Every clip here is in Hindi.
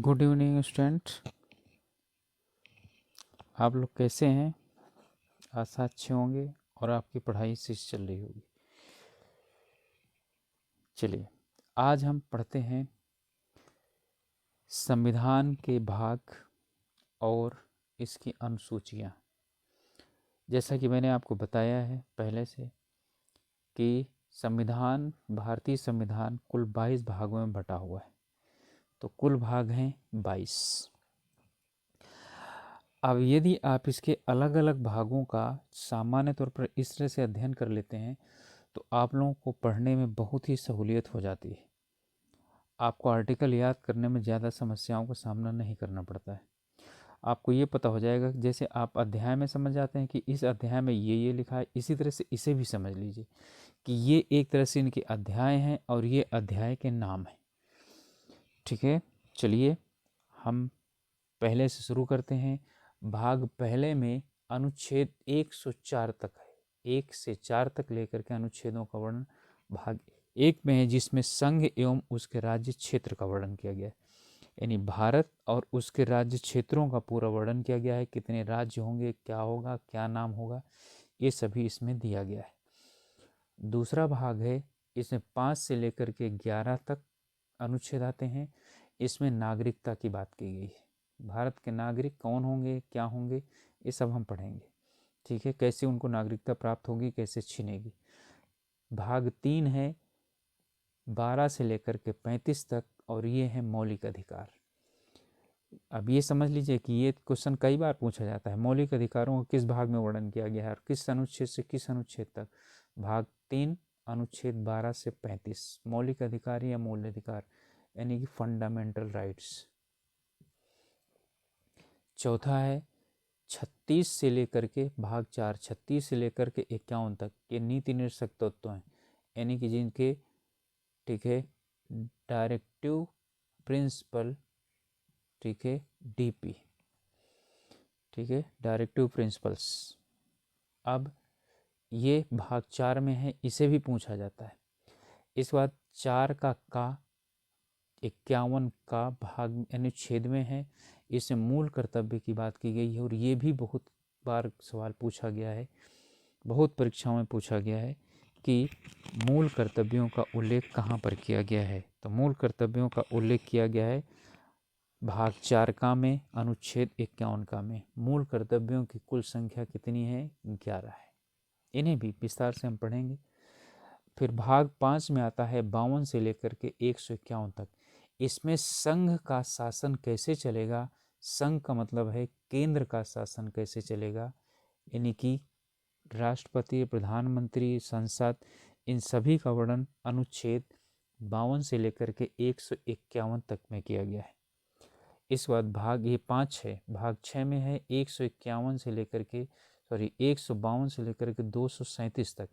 Good evening student. आप लोग कैसे हैं? आशा अच्छे होंगे और आपकी पढ़ाई सही चल रही होगी। चलिए, आज हम पढ़ते हैं संविधान के भाग और इसकी अनुसूचियाँ। जैसा कि मैंने आपको बताया है पहले से कि भारतीय संविधान कुल 22 भागों में बटा हुआ है। तो कुल भाग हैं 22। अब यदि आप इसके अलग अलग भागों का सामान्य तौर पर इस तरह से अध्ययन कर लेते हैं तो आप लोगों को पढ़ने में बहुत ही सहूलियत हो जाती है। आपको आर्टिकल याद करने में ज़्यादा समस्याओं का सामना नहीं करना पड़ता है। आपको ये पता हो जाएगा, जैसे आप अध्याय में समझ जाते हैं कि इस अध्याय में ये लिखा है, इसी तरह से इसे भी समझ लीजिए कि ये एक तरह से इनके अध्याय हैं और ये अध्याय के नाम हैं। ठीक है, चलिए हम पहले से शुरू करते हैं। भाग पहले में अनुच्छेद 104 तक है, 1 से 4 तक लेकर के अनुच्छेदों का वर्णन भाग 1 में है, जिसमें संघ एवं उसके राज्य क्षेत्र का वर्णन किया गया है। यानी भारत और उसके राज्य क्षेत्रों का पूरा वर्णन किया गया है। कितने राज्य होंगे, क्या होगा, क्या नाम होगा, ये सभी इसमें दिया गया है। दूसरा भाग है, इसमें 5 से लेकर के 11 तक अनुच्छेद आते हैं। इसमें नागरिकता की बात की गई है। भारत के नागरिक कौन होंगे, क्या होंगे, ये सब हम पढ़ेंगे। ठीक है, कैसे उनको नागरिकता प्राप्त होगी, कैसे छीनेगी। भाग 3 है 12 से लेकर के 35 तक, और ये है मौलिक अधिकार। अब ये समझ लीजिए कि ये क्वेश्चन कई बार पूछा जाता है, मौलिक अधिकारों को किस भाग में वर्णन किया गया है और किस अनुच्छेद से किस अनुच्छेद तक। भाग 3 अनुच्छेद 12 से 35 मौलिक अधिकार या मूल अधिकार, यानी कि फंडामेंटल राइट्स। चौथा है 36 से लेकर के भाग 4 36 से लेकर के 51 तक, ये नीति निर्देशक तत्व हैं, यानी कि जिनके, ठीक है, डायरेक्टिव प्रिंसिपल, ठीक है, डीपी, ठीक है, डायरेक्टिव प्रिंसिपल्स। अब ये भाग 4 में है, इसे भी पूछा जाता है। इस बाद 4 का 51 का भाग अनुच्छेद में है, इसमें मूल कर्तव्य की बात की गई है, और ये भी बहुत बार सवाल पूछा गया है, बहुत परीक्षाओं में पूछा गया है कि मूल कर्तव्यों का उल्लेख कहाँ पर किया गया है। तो मूल कर्तव्यों का उल्लेख किया गया है भाग 4 का में, अनुच्छेद 51 का में। मूल कर्तव्यों की कुल संख्या कितनी है? 11 है। इन्हें भी विस्तार से हम पढ़ेंगे। फिर भाग 5 में आता है 52 से लेकर के 151 तक। इसमें संघ का शासन कैसे चलेगा, संघ का मतलब है केंद्र का शासन कैसे चलेगा, यानी कि राष्ट्रपति, प्रधानमंत्री, संसद, इन सभी का वर्णन अनुच्छेद 52 से लेकर के 151 तक में किया गया है। इस बाद भाग ये 5 है, भाग 6 में है 151 से लेकर के 152 से लेकर के 237 तक।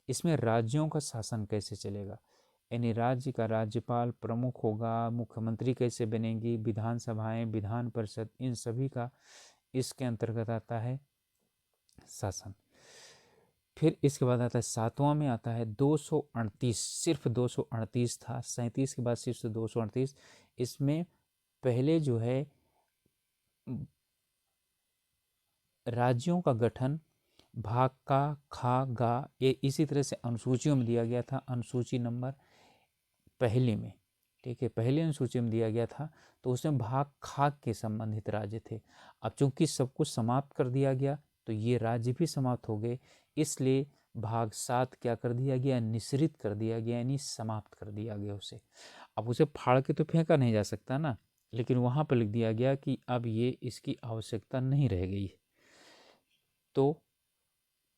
इसमें राज्यों का शासन कैसे चलेगा, यानी राज्य का राज्यपाल प्रमुख होगा, मुख्यमंत्री कैसे बनेगी, विधानसभाएं, विधान परिषद, इन सभी का इसके अंतर्गत आता है शासन। फिर इसके बाद आता है 7वां में आता है 238, सिर्फ 238 था, 37 के बाद सिर्फ 238। इसमें पहले जो है राज्यों का गठन भाग का खा गा, ये इसी तरह से अनुसूचियों में दिया गया था। अनुसूची नंबर पहले में, ठीक है, पहले अनुसूची में दिया गया था, तो उसमें भाग खा के संबंधित राज्य थे। अब चूंकि सब कुछ समाप्त कर दिया गया तो ये राज्य भी समाप्त हो गए, इसलिए भाग 7 क्या कर दिया गया? निश्रित कर दिया गया, यानी समाप्त कर दिया गया उसे। अब उसे फाड़ के तो फेंका नहीं जा सकता ना, लेकिन वहाँ पर लिख दिया गया कि अब ये इसकी आवश्यकता नहीं रह गई। तो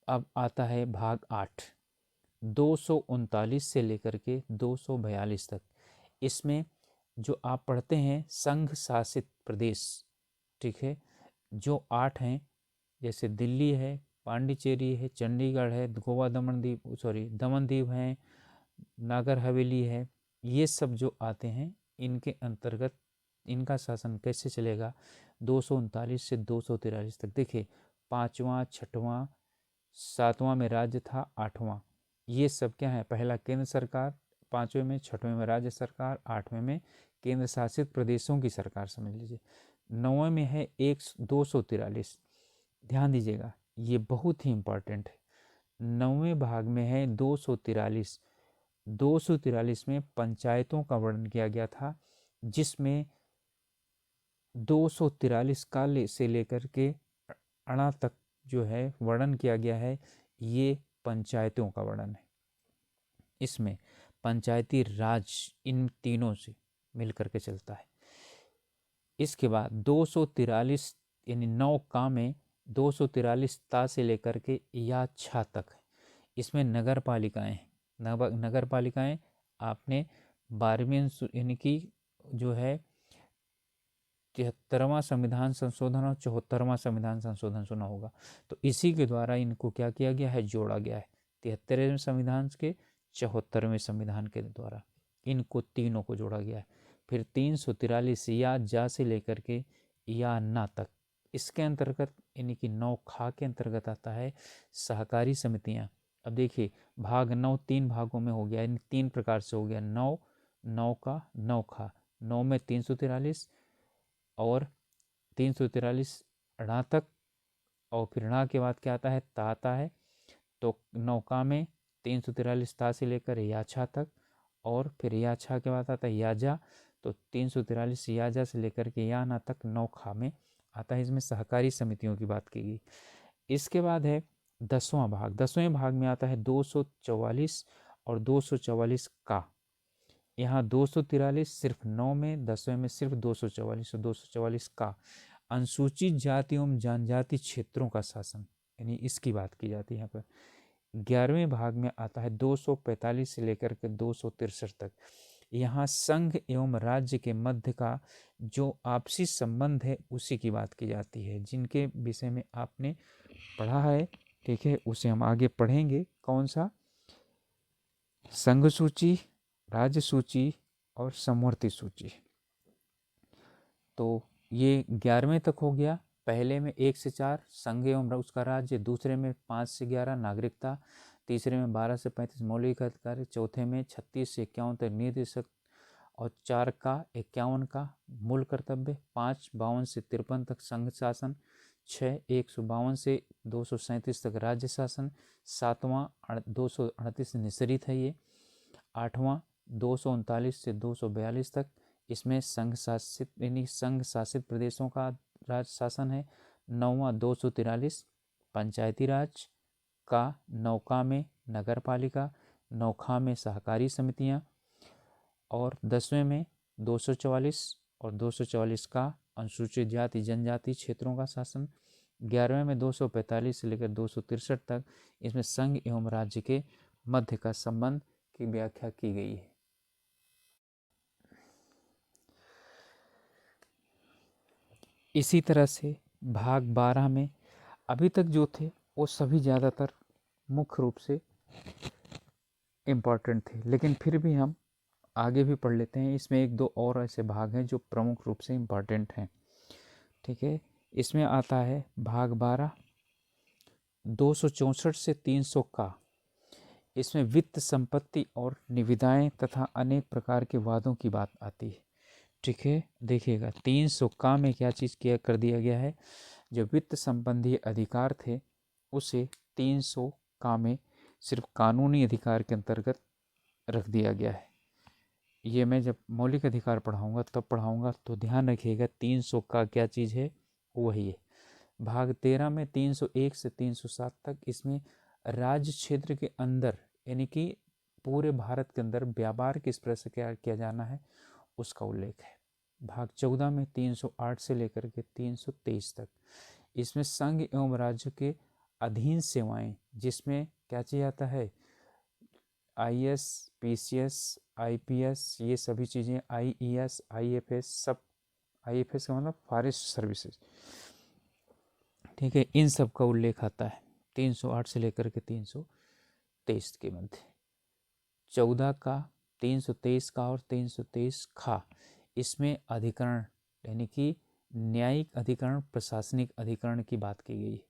अब आता है भाग 8, 239 से लेकर के 242 तक। इसमें जो आप पढ़ते हैं संघ शासित प्रदेश, ठीक है, जो 8 हैं, जैसे दिल्ली है, पांडिचेरी है, चंडीगढ़ है, गोवा दमन द्वीप है, नागर हवेली है, ये सब जो आते हैं इनके अंतर्गत इनका शासन कैसे चलेगा 239 से 243 तक। देखिए 5वां, 6वां, 7वां में राज्य था, 8वां, ये सब क्या है? पहला केंद्र सरकार, 5वें में, 6वें में राज्य सरकार, 8वें में केंद्र शासित प्रदेशों की सरकार, समझ लीजिए। 9वें में है 243। ध्यान दीजिएगा, ये बहुत ही इम्पॉर्टेंट है। 9वें भाग में है 243। 243 में पंचायतों का वर्णन किया गया था, जिसमें 243 का से लेकर के अणा तक जो है वर्णन किया गया है, ये पंचायतों का वर्णन है। इसमें पंचायती राज इन तीनों से मिलकर के चलता है। इसके बाद 243 यानी 9 का में 243 ता से लेकर के या छा तक है। इसमें नगर पालिकाएँ हैं। नगर पालिकाएँ आपने 12वीं यानी कि जो है 73वां संविधान संशोधन और 74वां संविधान संशोधन सुना होगा। तो इसी के द्वारा इनको क्या किया गया है, जोड़ा गया है। 73वें संविधान के 74वें संविधान के द्वारा इनको तीनों को जोड़ा गया है। फिर 343 या जा से लेकर के या ना तक, इसके अंतर्गत यानी कि 9 खा के अंतर्गत आता है सहकारी समितियां। अब देखिए भाग 9 3 भागों में हो गया, यानी 3 प्रकार से हो गया। 9 का 9 खा, 9 में 343 और 343 ऋणा तक, और फिर ऋणा के बाद क्या आता है, ता आता है। तो नौका में 343 ता से लेकर याछा तक, और फिर याछा के बाद आता है याजा। तो 343 याजा से लेकर के याना तक 9 खा में आता है। इसमें सहकारी समितियों की बात की गई। इसके बाद है 10वां भाग। 10वें भाग में आता है 244 और 244 का। यहाँ 243 सिर्फ 9 में, 10वें में सिर्फ 244 और 244 का। अनुसूचित जाति एवं जनजाति क्षेत्रों का शासन, यानी इसकी बात की जाती है यहाँ पर। 11वें भाग में आता है 245 से लेकर के 263 तक। यहाँ संघ एवं राज्य के मध्य का जो आपसी संबंध है उसी की बात की जाती है, जिनके विषय में आपने पढ़ा है, ठीक है, उसे हम आगे पढ़ेंगे। कौन सा? संघ सूची, राज्य सूची और समवर्ती सूची। तो ये 11वें तक हो गया। पहले में 1 से 4 संघ एवं उसका राज्य, दूसरे में 5 से 11 नागरिकता, तीसरे में 12 से 35 मौलिक अधिकार, चौथे में 36 से 51 तक निर्देशक, और 4 का 51 का मूल कर्तव्य, 5 52 से 53 तक संघ शासन, 6 152 से 237 तक राज्य शासन, 7वां 238 निःसरित है ये, 8वां 239 से 242 तक, इसमें संघ शासित यानी संघ शासित प्रदेशों का राज शासन है। 9वां 243 पंचायती राज का, 9 में नगर पालिका, 9 में सहकारी समितियां, और 10वें में 244 और 244 का अनुसूचित जाति जनजाति क्षेत्रों का शासन। 11वें में 245 से लेकर 263 तक, इसमें संघ एवं राज्य के मध्य का संबंध की व्याख्या की गई है। इसी तरह से भाग 12 में अभी तक जो थे वो सभी ज़्यादातर मुख्य रूप से इम्पॉर्टेंट थे, लेकिन फिर भी हम आगे भी पढ़ लेते हैं। इसमें 1-2 और ऐसे भाग हैं जो प्रमुख रूप से इम्पॉर्टेंट हैं, ठीक है। इसमें आता है भाग 12 264 से 300 का। इसमें वित्त संपत्ति और निविदाएं तथा अनेक प्रकार के वादों की बात आती है, ठीक है। देखिएगा 300 का में क्या चीज़ किया कर दिया गया है, जो वित्त संबंधी अधिकार थे उसे 300 का में सिर्फ कानूनी अधिकार के अंतर्गत रख दिया गया है। ये मैं जब मौलिक अधिकार पढ़ाऊंगा तब पढ़ाऊंगा, तो ध्यान रखिएगा 300 का क्या चीज़ है, वही है। भाग 13 में 301 से 307 तक, इसमें राज्य क्षेत्र के अंदर यानी कि पूरे भारत के अंदर व्यापार किस प्रकार से क्या किया जाना है उसका उल्लेख है। भाग 14 में 308 से लेकर के 323 तक, इसमें संघ एवं राज्य के अधीन सेवाएं, जिसमें क्या चीज आता है, IAS PCS IPS, ये सभी चीज़ें, IES IFS, सब IFS का मतलब फॉरेस्ट सर्विसेज, ठीक है, इन सब का उल्लेख आता है 308 से लेकर के 323 के मध्य। 14 का 323 का और 323 खा, इसमें अधिकरण यानी कि न्यायिक अधिकरण प्रशासनिक अधिकरण की बात की गई है,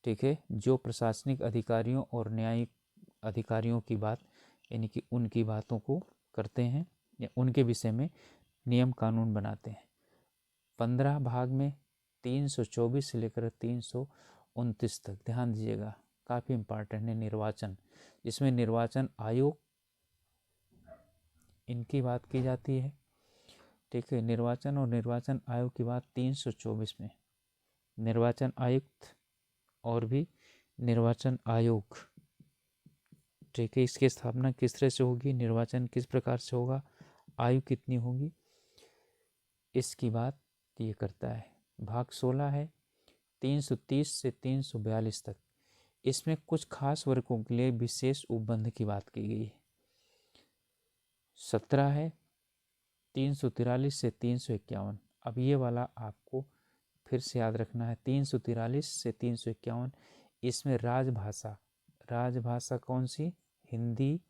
ठीक है, जो प्रशासनिक अधिकारियों और न्यायिक अधिकारियों की बात यानी कि उनकी बातों को करते हैं या उनके विषय में नियम कानून बनाते हैं। 15 भाग में 324 से लेकर 329 तक ध्यान दीजिएगा, काफ़ी इम्पॉर्टेंट है। निर्वाचन, इसमें निर्वाचन आयोग इनकी बात की जाती है, ठीक है। निर्वाचन और निर्वाचन आयोग की बात 324 में, निर्वाचन आयुक्त और भी निर्वाचन आयोग, ठीक है। इसकी स्थापना किस तरह से होगी, निर्वाचन किस प्रकार से होगा, आयु कितनी होगी, इसकी बात ये करता है। भाग 16 है 330 से 342 तक। इसमें कुछ खास वर्गों के लिए विशेष उपबंध की बात की गई है। 17 है 343 से 351। अब ये वाला आपको फिर से याद रखना है, 343 से 351। इसमें राजभाषा, राजभाषा कौन सी, हिंदी,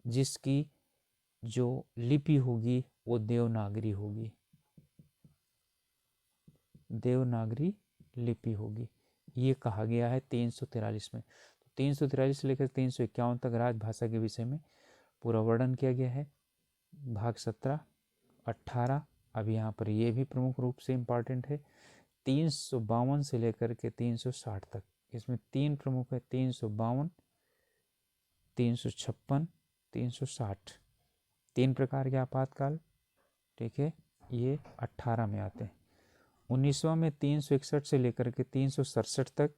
जिसकी जो लिपि होगी वो देवनागरी होगी, देवनागरी लिपि होगी, ये कहा गया है 343 में। 343 से लेकर 351 तक राजभाषा के विषय में पूरा वर्णन किया गया है। भाग 17, 18, अब यहाँ पर ये भी प्रमुख रूप से इम्पॉर्टेंट है, 352 से लेकर के 360 तक। इसमें 3 प्रमुख है, 352, 356, 360। 3 प्रकार के आपातकाल, ठीक है, ये 18 में आते हैं। 19वां में 361 से लेकर के 367 तक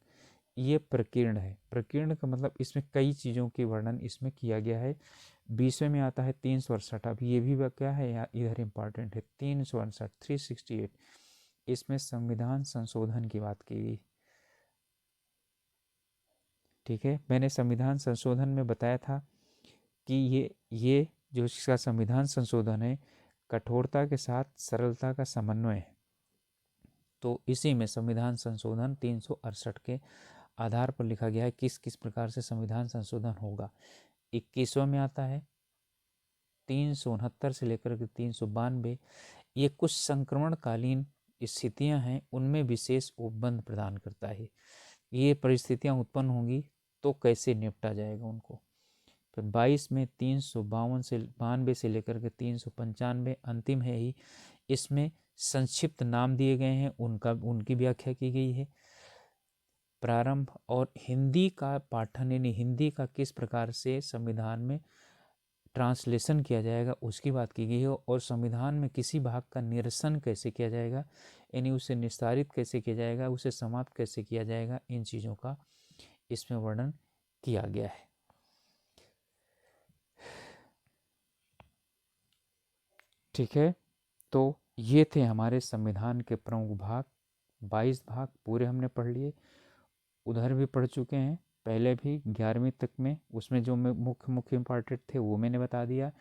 ये प्रकीर्ण है। प्रकीर्ण का मतलब इसमें कई चीज़ों की वर्णन इसमें किया गया है। 20वें में आता है 368। अब ये भी क्या है यहाँ इधर इम्पॉर्टेंट है, 368, 368। इसमें संविधान संशोधन की बात की गई, ठीक है। मैंने संविधान संशोधन में बताया था कि ये जो इसका संविधान संशोधन है कठोरता के साथ सरलता का समन्वय है। तो इसी में संविधान संशोधन 368 के आधार पर लिखा गया है किस किस प्रकार से संविधान संशोधन होगा। 21वां में आता है 369 से लेकर के 392। ये कुछ संक्रमणकालीन स्थितियां हैं, उनमें विशेष उपबंध प्रदान करता है। ये परिस्थितियां उत्पन्न होंगी तो कैसे निपटा जाएगा उनको। फिर 22 में 392 से लेकर के 395 अंतिम है ही, इसमें संक्षिप्त नाम दिए गए हैं, उनकी व्याख्या की गई है। प्रारंभ और हिंदी का पाठन, यानी हिंदी का किस प्रकार से संविधान में ट्रांसलेशन किया जाएगा उसकी बात की गई है। और संविधान में किसी भाग का निरसन कैसे किया जाएगा, यानी उसे निस्तारित कैसे किया जाएगा, उसे समाप्त कैसे किया जाएगा, इन चीज़ों का इसमें वर्णन किया गया है, ठीक है। तो ये थे हमारे संविधान के प्रमुख भाग। 22 भाग पूरे हमने पढ़ लिए, उधर भी पढ़ चुके हैं पहले भी 11वीं तक में, उसमें जो मुख्य मुख्य इम्पॉर्टेंट थे वो मैंने बता दिया।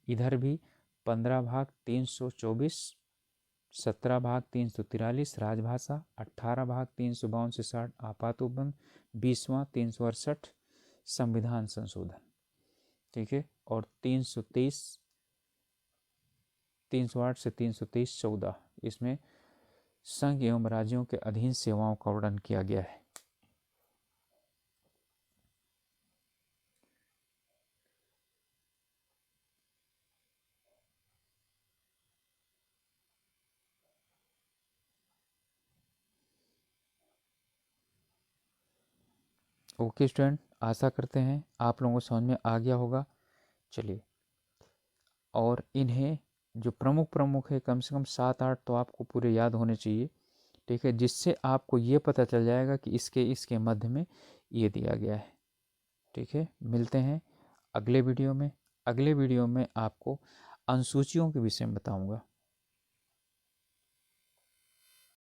इधर भी 15 भाग 324, 17 भाग 343 राजभाषा, 18 भाग 352 से 60 आपात उपबंध, 20वां 368 संविधान संशोधन, ठीक है। और 308 से 323 14, इसमें संघ एवं राज्यों के अधीन सेवाओं का वर्णन किया गया है। ओके स्टूडेंट, आशा करते हैं आप लोगों को समझ में आ गया होगा। चलिए, और इन्हें जो प्रमुख है कम से कम 7-8 तो आपको पूरे याद होने चाहिए, ठीक है, जिससे आपको ये पता चल जाएगा कि इसके मध्य में ये दिया गया है, ठीक है। मिलते हैं अगले वीडियो में। अगले वीडियो में आपको अनुसूचियों के विषय में बताऊंगा।